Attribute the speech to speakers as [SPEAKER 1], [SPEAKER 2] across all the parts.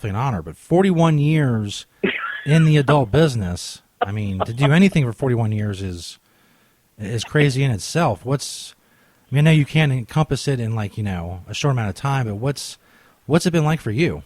[SPEAKER 1] definitely an honor. But 41 years in the adult business, I mean, to do anything for 41 years is crazy in itself. I know you can't encompass it in like, a short amount of time, but what's it been like for you?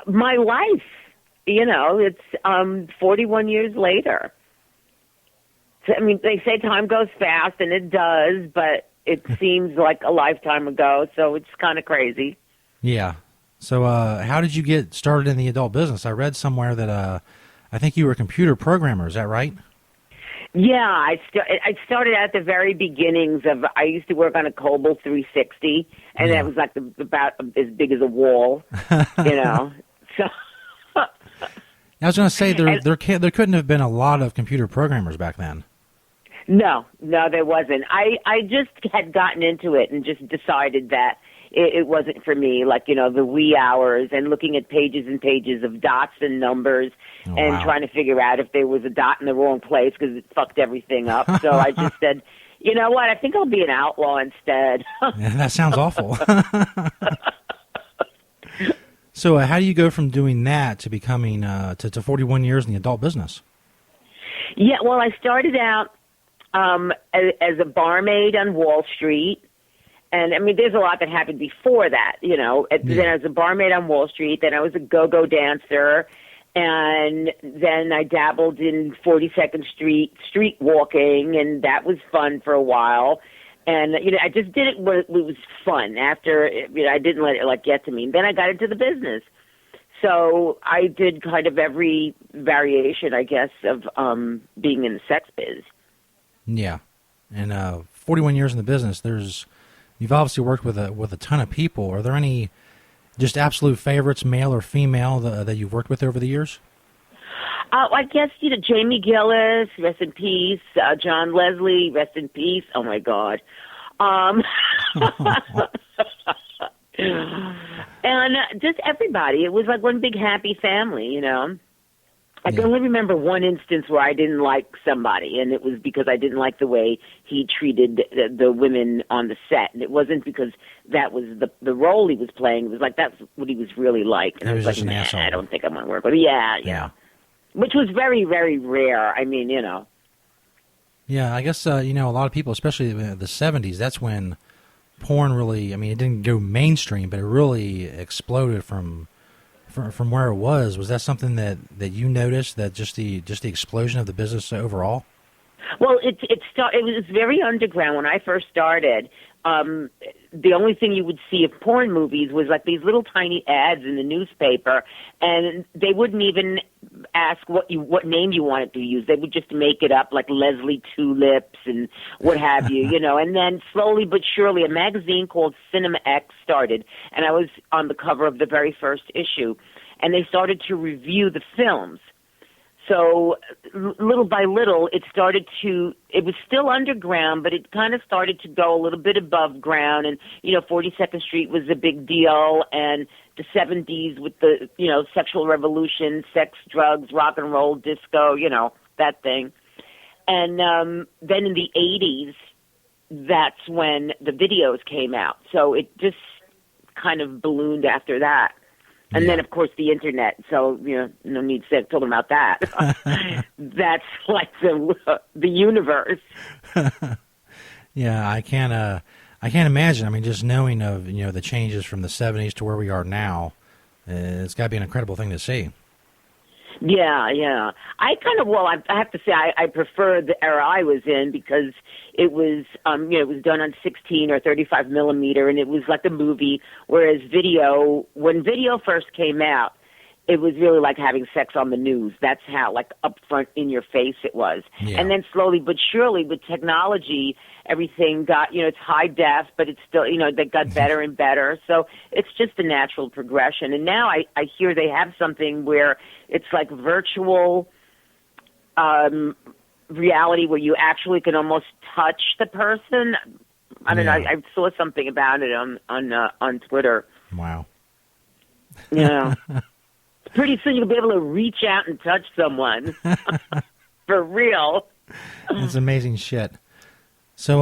[SPEAKER 2] My life, it's 41 years later. So, I mean, they say time goes fast, and it does, but it seems like a lifetime ago, so it's kind of crazy.
[SPEAKER 1] Yeah. So how did you get started in the adult business? I read somewhere that I think you were a computer programmer. Is that right?
[SPEAKER 2] Yeah, I started at the very beginnings of. I used to work on a Cobol 360, and that was like about as big as a wall, So
[SPEAKER 1] I was going to say there couldn't have been a lot of computer programmers back then.
[SPEAKER 2] No, there wasn't. I just had gotten into it and just decided that it wasn't for me, like, the wee hours and looking at pages and pages of dots and numbers and trying to figure out if there was a dot in the wrong place because it fucked everything up. So I just said, you know what, I think I'll be an outlaw instead.
[SPEAKER 1] Yeah, that sounds awful. So how do you go from doing that to becoming to 41 years in the adult business?
[SPEAKER 2] Yeah, well, I started out as a barmaid on Wall Street. And, I mean, there's a lot that happened before that, Then I was a barmaid on Wall Street. Then I was a go-go dancer. And then I dabbled in 42nd street walking, and that was fun for a while. And, I just did it when it was fun. After, I didn't let it, get to me. And then I got into the business. So I did kind of every variation, I guess, of being in the sex biz.
[SPEAKER 1] Yeah. And 41 years in the business, you've obviously worked with a ton of people. Are there any just absolute favorites, male or female, that you've worked with over the years?
[SPEAKER 2] I guess, Jamie Gillis, rest in peace. John Leslie, rest in peace. Oh, my God. And just everybody. It was like one big happy family, I can only remember one instance where I didn't like somebody, and it was because I didn't like the way he treated the women on the set. And it wasn't because that was the role he was playing. It was like that's what he was really like. And
[SPEAKER 1] I
[SPEAKER 2] was
[SPEAKER 1] just
[SPEAKER 2] like,
[SPEAKER 1] an asshole.
[SPEAKER 2] I don't think I'm going to work with him. Yeah. Which was very, very rare. I mean,
[SPEAKER 1] Yeah, I guess, a lot of people, especially in the 70s, that's when porn really, it didn't go mainstream, but it really exploded from where it was. Was that something that you noticed, that just the explosion of the business overall?
[SPEAKER 2] Well, it was very underground when I first started. The only thing you would see of porn movies was like these little tiny ads in the newspaper, and they wouldn't even ask what name you wanted to use. They would just make it up, like Leslie Tulips and what have you, And then slowly but surely, a magazine called Cinema X started, and I was on the cover of the very first issue, and they started to review the films. So little by little, it was still underground, but it kind of started to go a little bit above ground. And, 42nd Street was a big deal. And the 70s with the, sexual revolution, sex, drugs, rock and roll, disco, that thing. And then in the 80s, that's when the videos came out. So it just kind of ballooned after that. And then, of course, the Internet. So, no need to talk about that. That's like the universe.
[SPEAKER 1] Yeah, I can't imagine. Just knowing of, the changes from the 70s to where we are now, it's got to be an incredible thing to see.
[SPEAKER 2] Yeah. I have to say I prefer the era I was in because it was, it was done on 16 or 35 millimeter, and it was like a movie, whereas when video first came out, it was really like having sex on the news. That's how, like, upfront in your face it was.
[SPEAKER 1] Yeah.
[SPEAKER 2] And then slowly but surely with technology, everything got, it's high def, but it's still, they got better and better. So it's just a natural progression. And now I hear they have something where it's like virtual reality where you actually can almost touch the person. I don't know. I saw something about it on Twitter.
[SPEAKER 1] Wow.
[SPEAKER 2] Yeah. Pretty soon you'll be able to reach out and touch someone. For real.
[SPEAKER 1] That's amazing shit. So,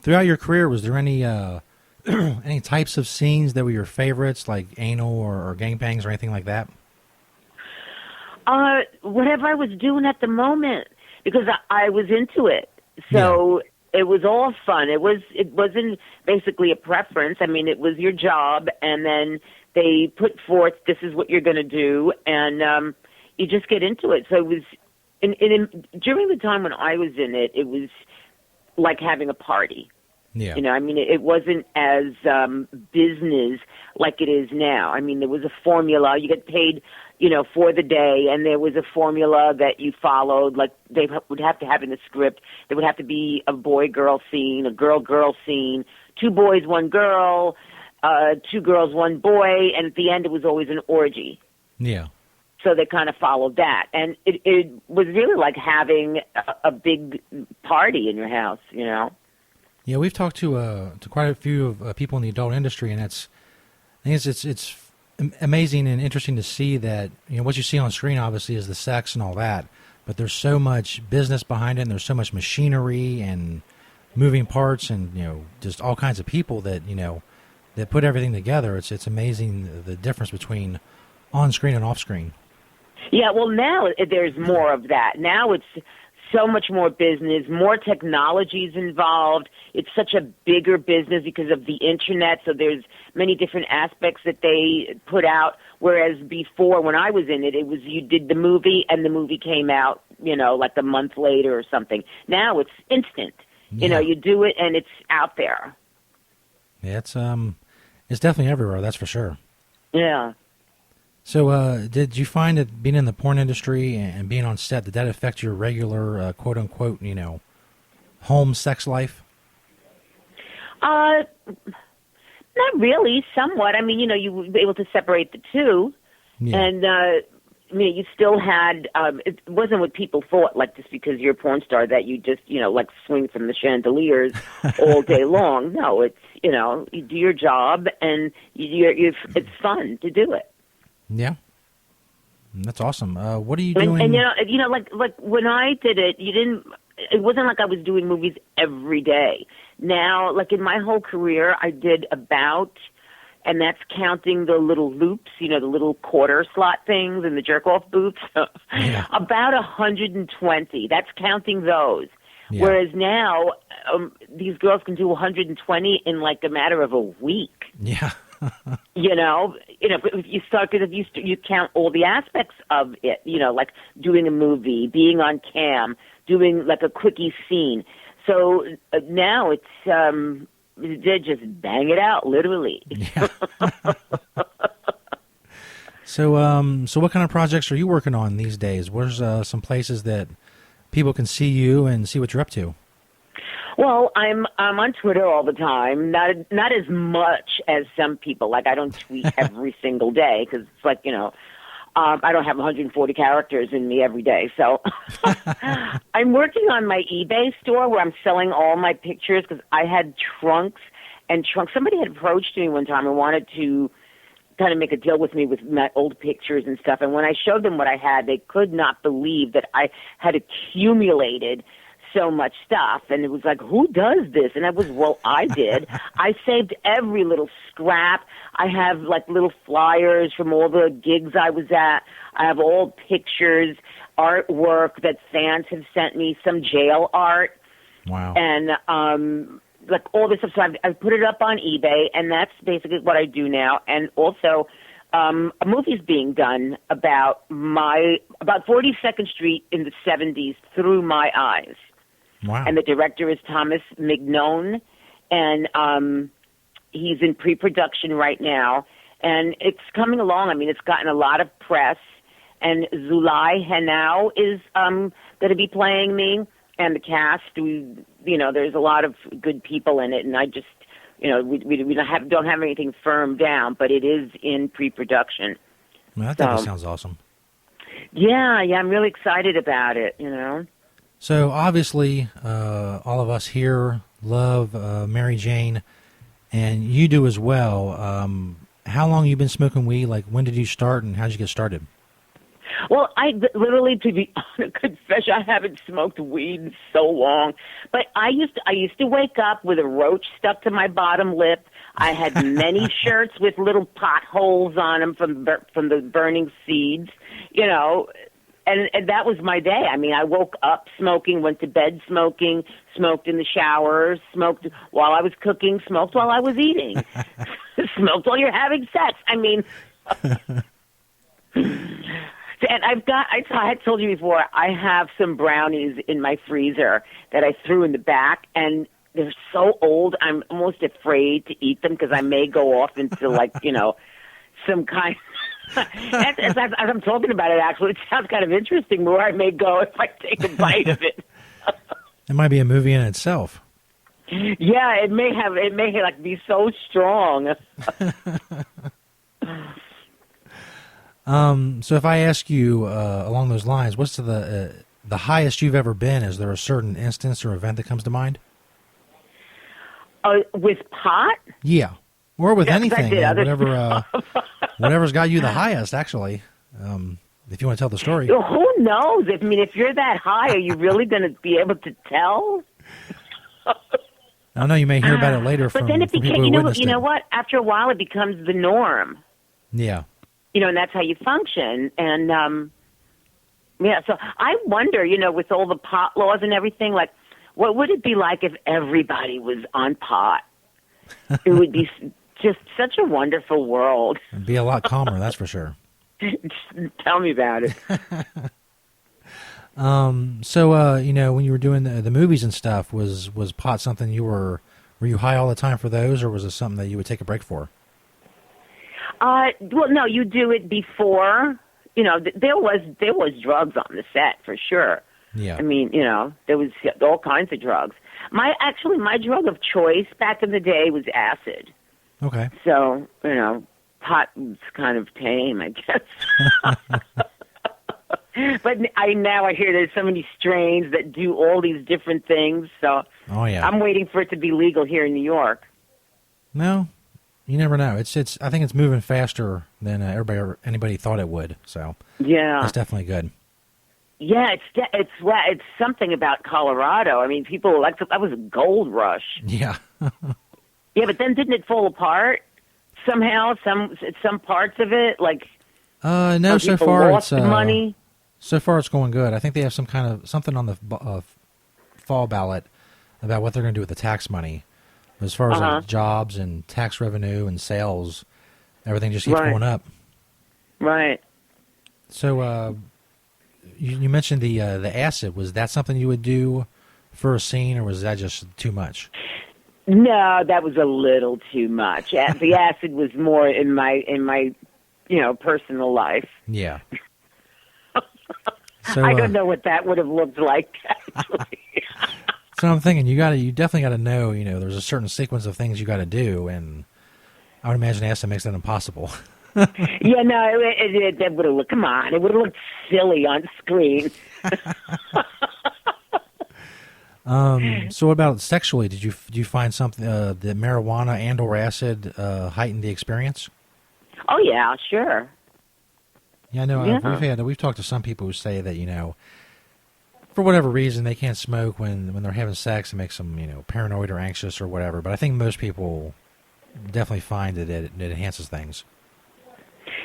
[SPEAKER 1] throughout your career, was there any any types of scenes that were your favorites, like anal or gangbangs or anything like that?
[SPEAKER 2] Whatever I was doing at the moment, because I was into it. So it was all fun. It wasn't basically a preference. I mean, it was your job, and then they put forth, this is what you're going to do, and you just get into it. So it was, during the time when I was in it, it was like having a party.
[SPEAKER 1] Yeah.
[SPEAKER 2] You know, I mean, it wasn't as business like it is now. I mean, there was a formula. You get paid, you know, for the day, and there was a formula that you followed. Like, they would have to have in the script, there would have to be a boy-girl scene, a girl-girl scene, 2 boys, 1 girl, 2 girls, 1 boy, and at the end it was always an orgy.
[SPEAKER 1] Yeah.
[SPEAKER 2] So they kind of followed that. And it was really like having a big party in your house, you know?
[SPEAKER 1] Yeah, we've talked to quite a few of people in the adult industry, and I think it's amazing and interesting to see that, you know, what you see on screen obviously is the sex and all that, but there's so much business behind it, and there's so much machinery and moving parts, and, you know, just all kinds of people that, you know, that put everything together. It's amazing the difference between on screen and off screen.
[SPEAKER 2] Yeah, well, now there's more of that. Now it's so much more business, more technologies involved. It's such a bigger business because of the internet, so there's many different aspects that they put out, whereas before, when I was in it, it was you did the movie and the movie came out, you know, like a month later or something. Now it's instant.
[SPEAKER 1] Yeah.
[SPEAKER 2] You know, you do it and it's out there.
[SPEAKER 1] Yeah, it's definitely everywhere, that's for sure.
[SPEAKER 2] Yeah.
[SPEAKER 1] So did you find that being in the porn industry and being on set, did that affect your regular, quote-unquote, you know, home sex life?
[SPEAKER 2] Not really, somewhat. I mean, you know, you were able to separate the two.
[SPEAKER 1] Yeah.
[SPEAKER 2] And, I mean, you still had, it wasn't what people thought, like just because you're a porn star that you just, you know, like swing from the chandeliers all day long. No, it's, you know, you do your job and it's fun to do it.
[SPEAKER 1] Yeah, that's awesome. What are you doing?
[SPEAKER 2] And you know, like when I did it, it wasn't like I was doing movies every day. Now, like in my whole career, I did about, and that's counting the little loops, you know, the little quarter slot things and the jerk-off booths,
[SPEAKER 1] Yeah.
[SPEAKER 2] about 120. That's counting those.
[SPEAKER 1] Yeah.
[SPEAKER 2] Whereas now, these girls can do 120 in like a matter of a week.
[SPEAKER 1] Yeah.
[SPEAKER 2] You know, if you start, because if you count all the aspects of it, you know, like doing a movie, being on cam, doing like a quickie scene. So now it's, they just bang it out, literally.
[SPEAKER 1] Yeah. So what kind of projects are you working on these days? Where's some places that people can see you and see what you're up to?
[SPEAKER 2] Well, I'm on Twitter all the time. Not as much as some people. Like, I don't tweet every single day because it's like, you know, I don't have 140 characters in me every day. So I'm working on my eBay store where I'm selling all my pictures because I had trunks. Somebody had approached me one time and wanted to kind of make a deal with me with my old pictures and stuff. And when I showed them what I had, they could not believe that I had accumulated so much stuff. And it was like, who does this? And I was, well, I did. I saved every little scrap. I have like little flyers from all the gigs I was at. I have old pictures, artwork that fans have sent me, some jail art.
[SPEAKER 1] Wow.
[SPEAKER 2] And like all this stuff. So I've put it up on eBay, and that's basically what I do now. And also, a movie's being done about 42nd Street in the 70s through my eyes.
[SPEAKER 1] Wow.
[SPEAKER 2] And the director is Thomas Mignone, and he's in pre-production right now. And it's coming along. I mean, it's gotten a lot of press. And Zulay Henao is going to be playing me, and the cast. There's a lot of good people in it, and I just, we don't have anything firm down, but it is in pre-production.
[SPEAKER 1] Well, that definitely sounds awesome.
[SPEAKER 2] Yeah, I'm really excited about it,
[SPEAKER 1] So obviously, all of us here love Mary Jane, and you do as well. How long have you been smoking weed? Like, when did you start, and how did you get started?
[SPEAKER 2] Well, I literally, to be honest, confess, I haven't smoked weed in so long. But I used to wake up with a roach stuck to my bottom lip. I had many shirts with little potholes on them from the burning seeds, you know. And that was my day. I mean, I woke up smoking, went to bed smoking, smoked in the showers, smoked while I was cooking, smoked while I was eating, smoked while you're having sex. I mean, and I had told you before, I have some brownies in my freezer that I threw in the back, and they're so old, I'm almost afraid to eat them because I may go off into, like, you know, some kind. As I'm talking about it, actually, it sounds kind of interesting where I may go if I take a bite of it.
[SPEAKER 1] It might be a movie in itself.
[SPEAKER 2] Yeah, it may like be so strong.
[SPEAKER 1] So if I ask you along those lines, what's the highest you've ever been? Is there a certain instance or event that comes to mind?
[SPEAKER 2] With pot?
[SPEAKER 1] Yeah, or with anything,
[SPEAKER 2] whatever.
[SPEAKER 1] Whatever's got you the highest, actually. If you want to tell the story.
[SPEAKER 2] Well, who knows? I mean, if you're that high, are you really going to be able to tell?
[SPEAKER 1] I know you may hear about it later from
[SPEAKER 2] then it
[SPEAKER 1] from
[SPEAKER 2] became,
[SPEAKER 1] people who witnessed
[SPEAKER 2] you know
[SPEAKER 1] it.
[SPEAKER 2] what? After a while, it becomes the norm.
[SPEAKER 1] Yeah.
[SPEAKER 2] You know, and that's how you function. And, yeah, so I wonder, you know, with all the pot laws and everything, like, what would it be like if everybody was on pot? It would be just such a wonderful world.
[SPEAKER 1] It'd be a lot calmer, that's for sure.
[SPEAKER 2] Tell me about it.
[SPEAKER 1] So, you know, when you were doing the movies and stuff, was pot something were you high all the time for those, or was it something that you would take a break for?
[SPEAKER 2] Well, no, you do it before. You know, there was drugs on the set for sure.
[SPEAKER 1] Yeah.
[SPEAKER 2] I mean, you know, there was all kinds of drugs. My drug of choice back in the day was acid.
[SPEAKER 1] Okay.
[SPEAKER 2] So, you know, pot was kind of tame, I guess. But now I hear there's so many strains that do all these different things. So
[SPEAKER 1] Oh yeah.
[SPEAKER 2] I'm waiting for it to be legal here in New York.
[SPEAKER 1] No, you never know. It's. I think it's moving faster than anybody thought it would. So
[SPEAKER 2] Yeah,
[SPEAKER 1] that's definitely good.
[SPEAKER 2] yeah, it's something about Colorado. I mean, people like that was a gold rush.
[SPEAKER 1] Yeah.
[SPEAKER 2] Yeah, but then didn't it fall apart somehow? Some parts of it, like
[SPEAKER 1] No. So
[SPEAKER 2] people
[SPEAKER 1] far,
[SPEAKER 2] lost
[SPEAKER 1] it's
[SPEAKER 2] money.
[SPEAKER 1] So far, it's going good. I think they have something on the fall ballot about what they're going to do with the tax money. As far as like, jobs and tax revenue and sales, everything just keeps going up.
[SPEAKER 2] Right.
[SPEAKER 1] So, you mentioned the acid. Was that something you would do for a scene, or was that just too much?
[SPEAKER 2] No, that was a little too much. The acid was more in my personal life.
[SPEAKER 1] Yeah. So,
[SPEAKER 2] I don't know what that would have looked like, actually.
[SPEAKER 1] So I'm thinking you definitely got to know, there's a certain sequence of things you got to do, and I would imagine acid makes that impossible.
[SPEAKER 2] Yeah, no, it would have looked, come on, it would have looked silly on screen.
[SPEAKER 1] So what about sexually? Did you find something, that marijuana and or acid heightened the experience?
[SPEAKER 2] Oh, yeah, sure.
[SPEAKER 1] Yeah, I know.
[SPEAKER 2] Yeah.
[SPEAKER 1] We've talked to some people who say that, for whatever reason, they can't smoke when they're having sex. It makes them, paranoid or anxious or whatever. But I think most people definitely find that it enhances things.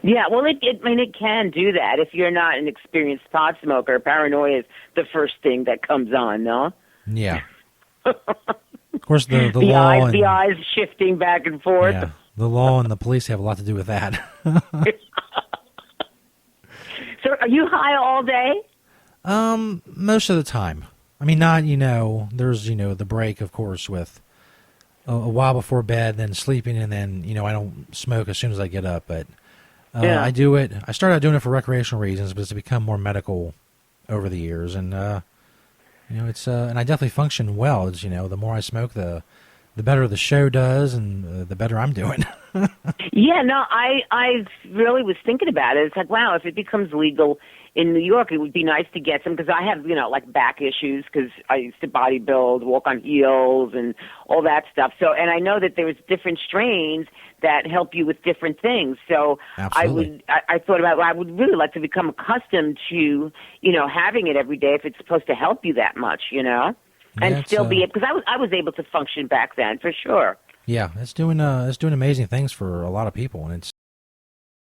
[SPEAKER 2] Yeah, well, it can do that. If you're not an experienced pot smoker, paranoia is the first thing that comes on, no?
[SPEAKER 1] Yeah. Of course, the law and
[SPEAKER 2] the eyes shifting back and forth.
[SPEAKER 1] Yeah, the law and the police have a lot to do with that.
[SPEAKER 2] So, are you high all day?
[SPEAKER 1] Most of the time. I mean, not, there's, the break, of course, with a while before bed, then sleeping, and then, I don't smoke as soon as I get up, but
[SPEAKER 2] Yeah.
[SPEAKER 1] I do it. I started out doing it for recreational reasons, but it's become more medical over the years, and, it's, and I definitely function well. It's, the more I smoke, the better the show does, and the better I'm doing.
[SPEAKER 2] Yeah, no, I really was thinking about it. It's like, wow, if it becomes legal in New York, it would be nice to get some, because I have, like back issues, because I used to bodybuild, walk on heels, and all that stuff. So, and I know that there's different strains that help you with different things. So
[SPEAKER 1] Absolutely.
[SPEAKER 2] I thought about, well, I would really like to become accustomed to, having it every day if it's supposed to help you that much, and
[SPEAKER 1] Yeah,
[SPEAKER 2] still be, because I was able to function back then, for sure.
[SPEAKER 1] Yeah, it's doing amazing things for a lot of people, and